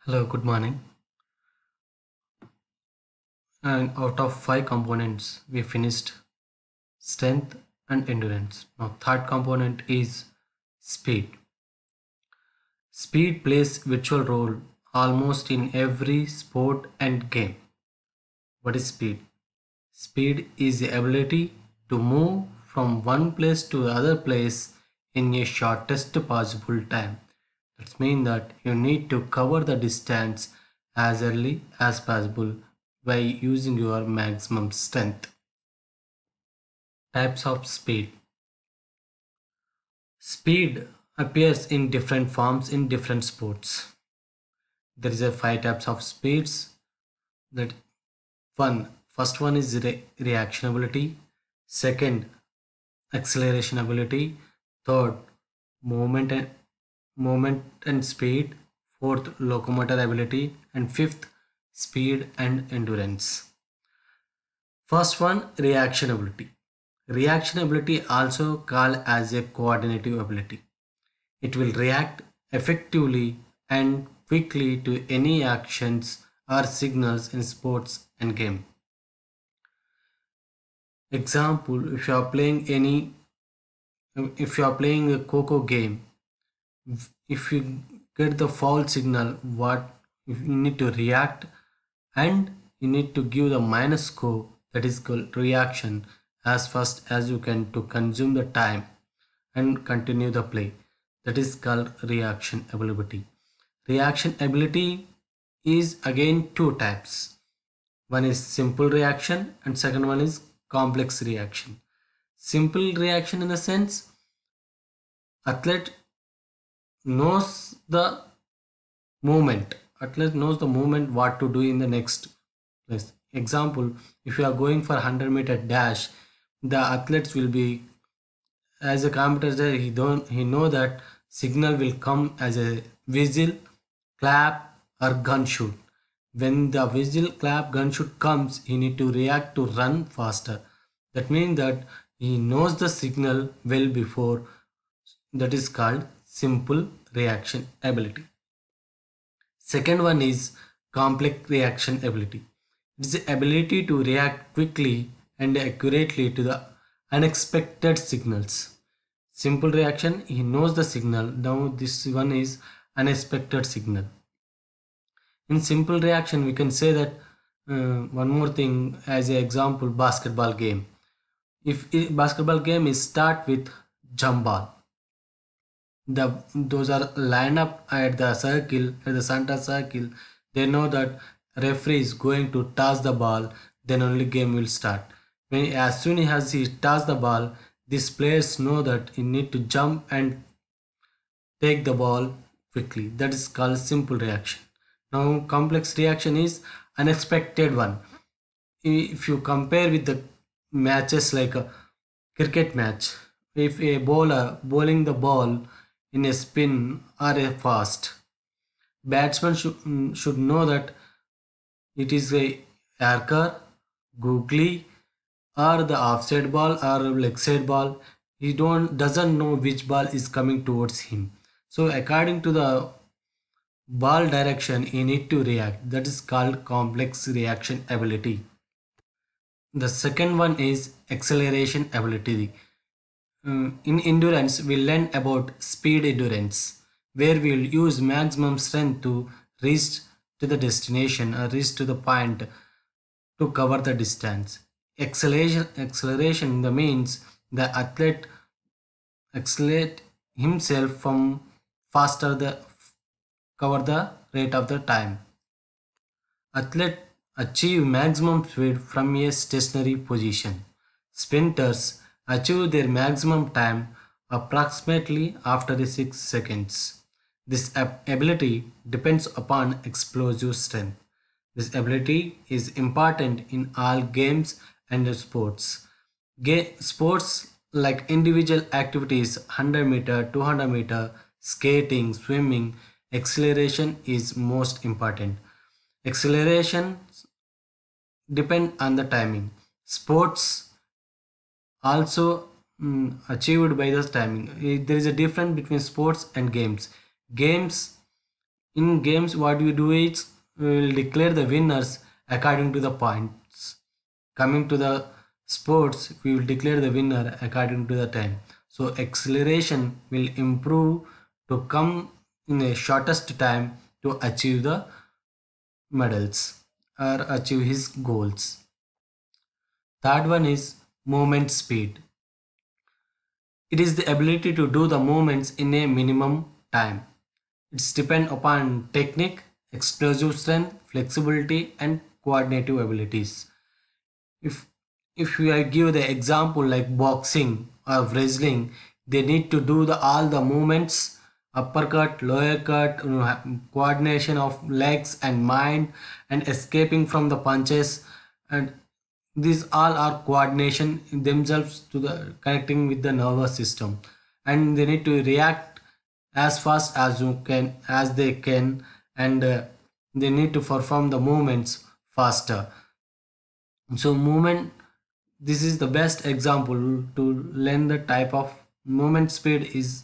Hello, good morning. And out of five components, we finished strength and endurance. Now, third component is speed. Speed plays virtual role almost in every sport and game. What is speed? Speed is the ability to move from one place to the other place in a shortest possible time. That means that you need to cover the distance as early as possible by using your maximum strength. Types of speed. Speed appears in different forms in different sports. There is a five types of speeds. That first one is reaction ability. Second, acceleration ability. Third, movement and speed. Fourth, locomotor ability. And fifth, speed and endurance. First one, reaction ability. Reaction ability, also called as a coordinative ability. It will react effectively and quickly to any actions or signals in sports and game. Example, if you are playing a Coco game, if you get the foul signal, what if you need to react and you need to give the minus score, that is called reaction, as fast as you can to consume the time and continue the play. That is called reaction ability. Reaction ability is again two types. One is simple reaction and second one is complex reaction. Simple reaction in the sense athlete knows the movement. Athlete knows the movement what to do in the next place. Example, if you are going for 100-meter dash, the athletes will be, as a competitor, he know that signal will come as a whistle, clap or gunshot. When the whistle, clap, gunshot comes, he need to react to run faster. That means that he knows the signal well before. That is called simple reaction ability. Second one is complex reaction ability. It is the ability to react quickly and accurately to the unexpected signals. Simple reaction, he knows the signal. Now this one is unexpected signal. In simple reaction, we can say that one more thing as an example, basketball game. If a basketball game is start with jump ball, those are lined up at the circle, at the center circle. They know that referee is going to toss the ball, then only game will start. When as soon as he toss the ball, these players know that he need to jump and take the ball quickly. That is called simple reaction. Now complex reaction is unexpected one. If you compare with the matches like a cricket match, if a bowler bowling the ball in a spin or a fast, batsman should know that it is a Yorker, googly, or the offside ball or leg side ball. He don't doesn't know which ball is coming towards him. So according to the ball direction, he need to react. That is called complex reaction ability. The second one is acceleration ability. In endurance, we learn about speed endurance, where we will use maximum strength to reach to the destination or reach to the point to cover the distance. Acceleration the means the athlete accelerate himself from faster the cover the rate of the time. Athlete achieve maximum speed from a stationary position. Sprinters achieve their maximum time approximately after 6 seconds. This ability depends upon explosive strength. This ability is important in all games and sports. Sports like individual activities 100-meter, 200-meter, skating, swimming, acceleration is most important. Acceleration depend on the timing. Sports also achieved by the timing. There is a difference between sports and games. Games In games, what we do is we will declare the winners according to the points. Coming to the sports, we will declare the winner according to the time. So acceleration will improve to come in a shortest time to achieve the medals or achieve his goals. Third one is movement speed. It is the ability to do the movements in a minimum time. It's depend upon technique, explosive strength, flexibility, and coordinative abilities. If if we give the example like boxing or wrestling, they need to do all the movements, uppercut, lower cut, coordination of legs and mind, and escaping from the punches, and these all are coordination in themselves to the connecting with the nervous system, and they need to react as fast as you can as they can, and they need to perform the movements faster. So movement, this is the best example to learn the type of movement speed is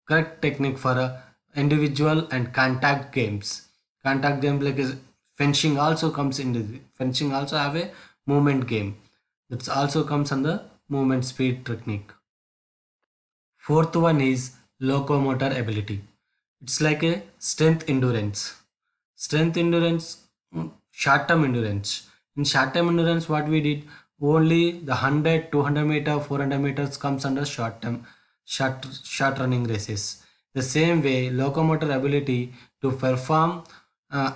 correct technique for a individual and contact games. Contact games like fencing also comes into fencing also have a movement game. That also comes under movement speed technique. Fourth one is locomotor ability. It's like a strength endurance. Strength endurance, short term endurance. In short term endurance, what we did, only the 100, 200 meter, 400 meters comes under short term, short running races. The same way, locomotor ability to perform, uh,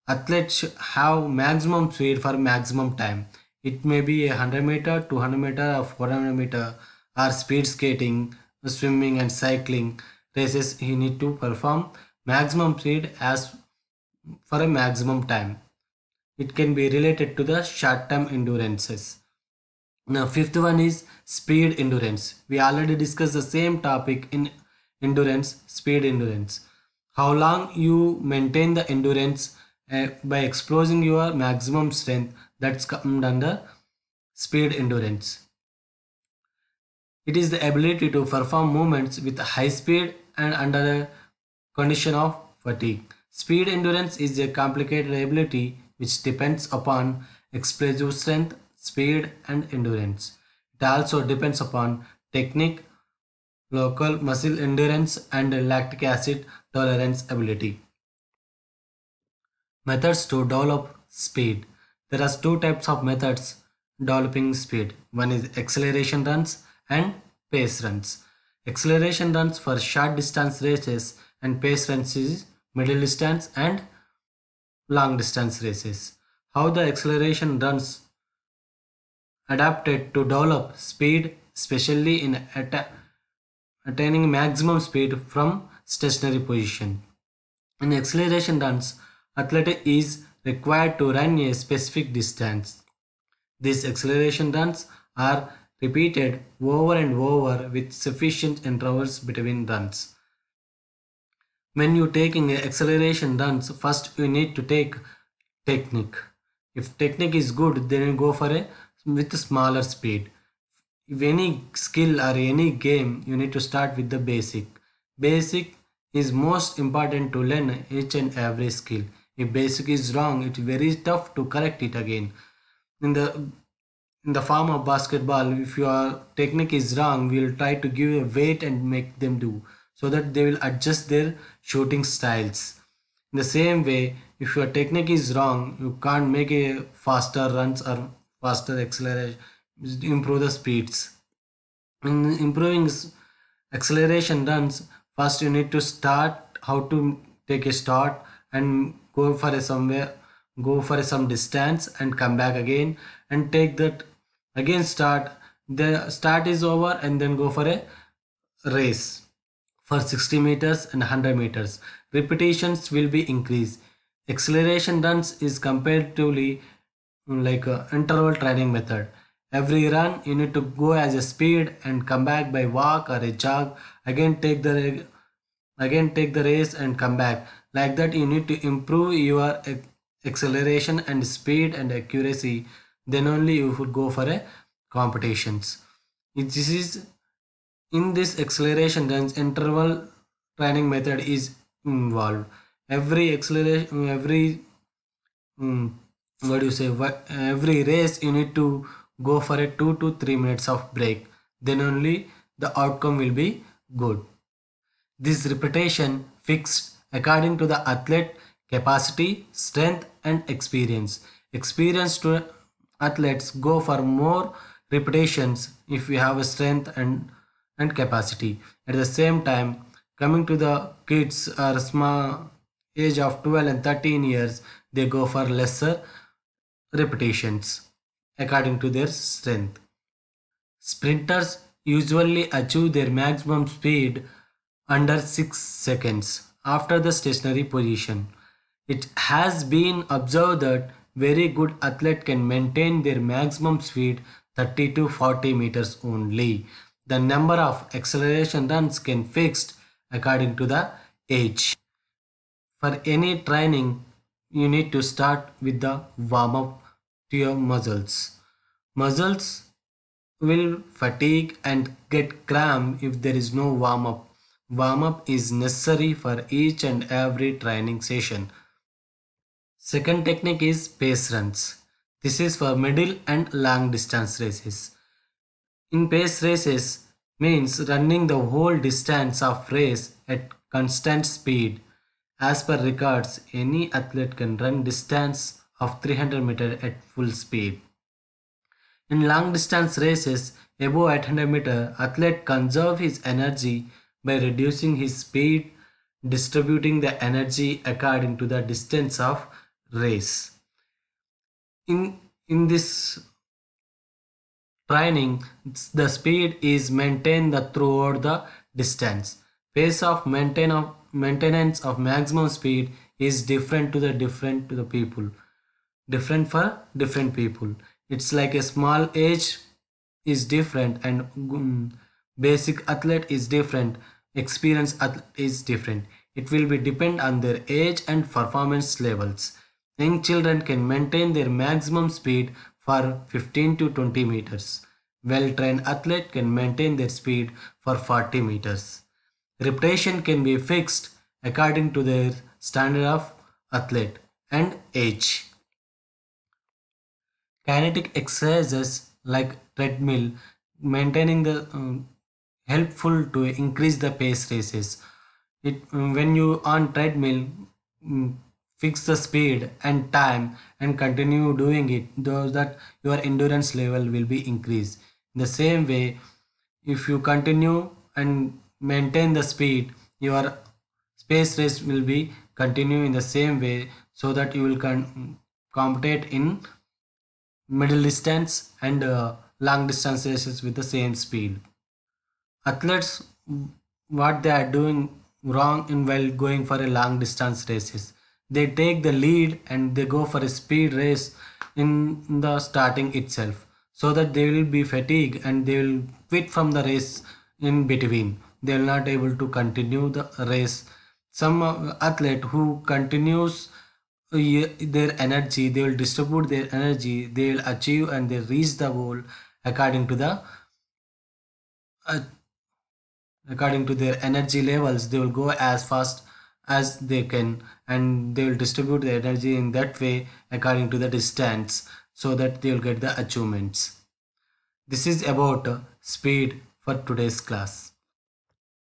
athletes have maximum speed for maximum time. It may be a 100 meter, 200 meter, or 400 meter, or speed skating, swimming, and cycling races. He need to perform maximum speed as for a maximum time. It can be related to the short term endurances. Now, fifth one is speed endurance. We already discussed the same topic in endurance, speed endurance. How long you maintain the endurance by exposing your maximum strength, that's come under speed endurance. It is the ability to perform movements with high speed and under a condition of fatigue. Speed endurance is a complicated ability which depends upon explosive strength, speed, and endurance. It also depends upon technique, local muscle endurance, and lactic acid tolerance ability. Methods to develop speed. There are two types of methods developing speed. One is acceleration runs and pace runs. Acceleration runs for short distance races and pace runs is middle distance and long distance races. How the acceleration runs adapted to develop speed, especially in attaining maximum speed from stationary position. In acceleration runs, athlete is required to run a specific distance. These acceleration runs are repeated over and over with sufficient intervals between runs. When you taking acceleration runs, first you need to take technique. If technique is good, then you go for a with smaller speed. If any skill or any game, you need to start with the basic. Basic is most important to learn each and every skill. If basic is wrong, it's very tough to correct it again. In the in the form of basketball, if your technique is wrong, we'll try to give a weight and make them do so that they will adjust their shooting styles. In the same way, if your technique is wrong, you can't make a faster runs or faster acceleration, improve the speeds. In improving acceleration runs, first you need to start how to take a start and go for a somewhere, go for some distance and come back again and take that again start. The start is over and then go for a race for 60 meters and 100 meters. Repetitions will be increased. Acceleration runs is comparatively like a interval training method. Every run you need to go as a speed and come back by walk or a jog. Again take the race and come back. Like that you need to improve your acceleration and speed and accuracy. Then only you would go for a competitions. This is in this acceleration runs interval training method is involved. Every acceleration, mm, what do you say? Every race you need to go for a 2 to 3 minutes of break. Then only the outcome will be good. This repetition fixed according to the athlete capacity, strength, and experience. Experienced athletes go for more repetitions if we have a strength and capacity. At the same time, coming to the kids are small age of 12 and 13 years, they go for lesser repetitions according to their strength. Sprinters usually achieve their maximum speed under 6 seconds after the stationary position. It has been observed that very good athlete can maintain their maximum speed 30 to 40 meters only. The number of acceleration runs can fixed according to the age. For any training, you need to start with the warm up to your muscles. Muscles will fatigue and get cramp if there is no warm up. Warm up is necessary for each and every training session. Second technique is pace runs. This is for middle and long distance races. In pace races means running the whole distance of race at constant speed. As per records, any athlete can run distance of 300 meters at full speed. In long distance races above 800 meters, athlete conserve his energy by reducing his speed, distributing the energy according to the distance of race. In this training, the speed is maintained throughout the distance. Pace of maintenance of maximum speed is different to the people, different for different people. It's like a small age is different, and basic athlete is different, experienced athlete is different. It will be depend on their age and performance levels. Young children can maintain their maximum speed for 15 to 20 meters. Well trained athlete can maintain their speed for 40 meters. Repetition can be fixed according to their standard of athlete and age. Kinetic exercises like treadmill maintaining the helpful to increase the pace races. It when you on treadmill, mm, fix the speed and time and continue doing it, those that your endurance level will be increased. In the same way, if you continue and maintain the speed, your space race will be continue in the same way, so that you will compete in middle distance and long distance races with the same speed. Athletes, what they are doing wrong in while going for a long distance races, they take the lead and they go for a speed race in the starting itself, so that they will be fatigued and they will quit from the race in between. They will not able to continue the race. Some athlete who continues their energy, they will distribute their energy, they will achieve and they reach the goal according to the uh, according to their energy levels. They will go as fast as they can, and they will distribute the energy in that way according to the distance, so that they will get the achievements. This is about speed for today's class.